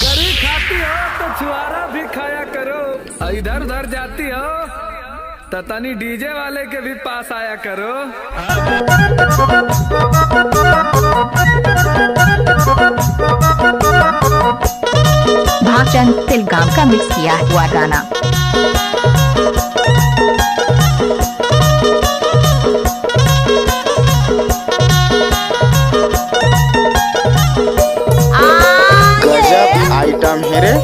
करी खाती हो तो छुआरा भी खाया करो, इधर उधर जाती हो तो तनी डीजे वाले के भी पास आया करो। भागचंद तिलगाम का मिक्स किया हुआ गाना। गजब आइटम है रे।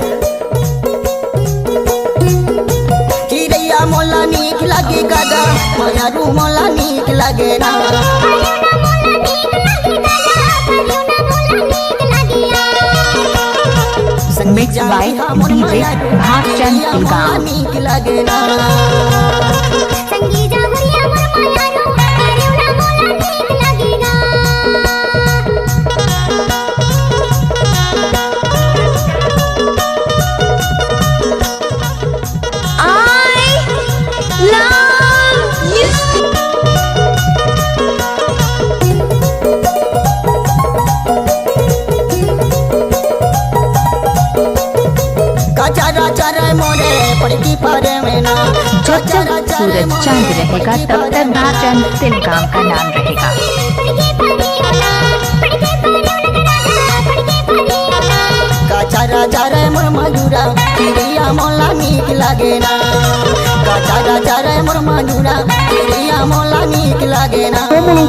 चिड़ैया मोला नीक लगे गागा, मयारू मोला नीक लगे ना। Mix by DJ Bhagchand Tilgam. नीक लगे ना। कचरा चरे मोरे पड़की परे में ना। जब तक सूरज चांद रहेगा तब तक भागचंद तिलगाम का नाम रहेगा। कचरा चरे मोर मजूरा, चिड़िया मोला नीक लगे ना। कचरा चरे मोर मजूरा, चिड़िया मोला नीक लगे ना।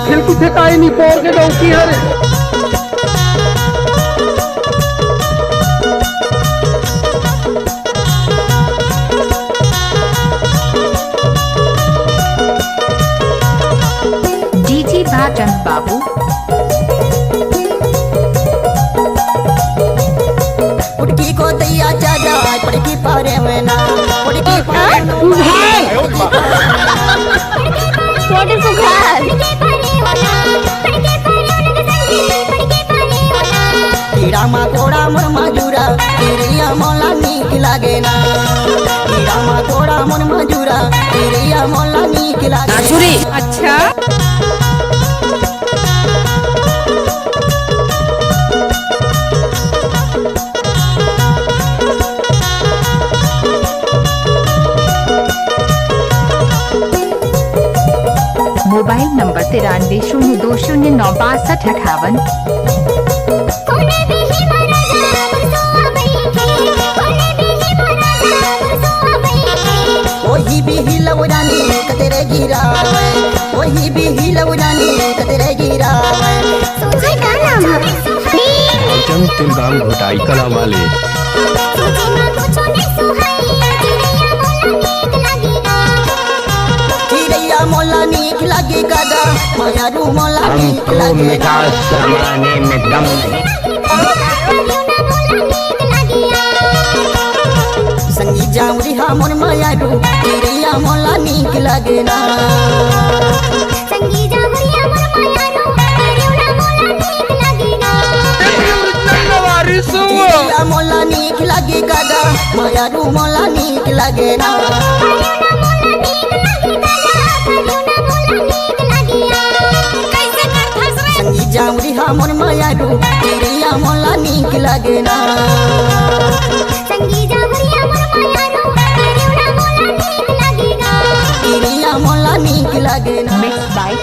खेलती फेकाई नहीं पोर के डौकी हरे। डीजी भागचंद बाबू। पुटकी को दैया चढ़ा पड़की परे में ना। पुटकी परे छोटे सुखार। कीड़ा मकोड़ा मोर मजूरा, चिड़िया मोला नीक लगे ना। कीड़ा मकोड़ा मोर मजूरा, चिड़िया मोला नीक लगे। अच्छा मोबाइल नंबर 9302096258। वही भी हिलवरानी कतरे गिरावे, वही भी हिलवरानी कतरे गिरावे। भागचंद तिलगाम घोटाई कला वाले। चिड़ैया मोला नीक लगे गागा, मयारू मोला नीक हमको लगे ना। मिठास जमाने में दम नहीं। संगी जाऊरी मोर मयारू, चिड़िया मोला नीक लगे ना। चिड़िया मोला नीक लगे गागा, मयारू मोला नीक लगे ना। संगी जाऊरी मोर मयारू, चिड़िया मोला नीक लगे ना। चिड़िया मोला नीक लगे ना। Mix by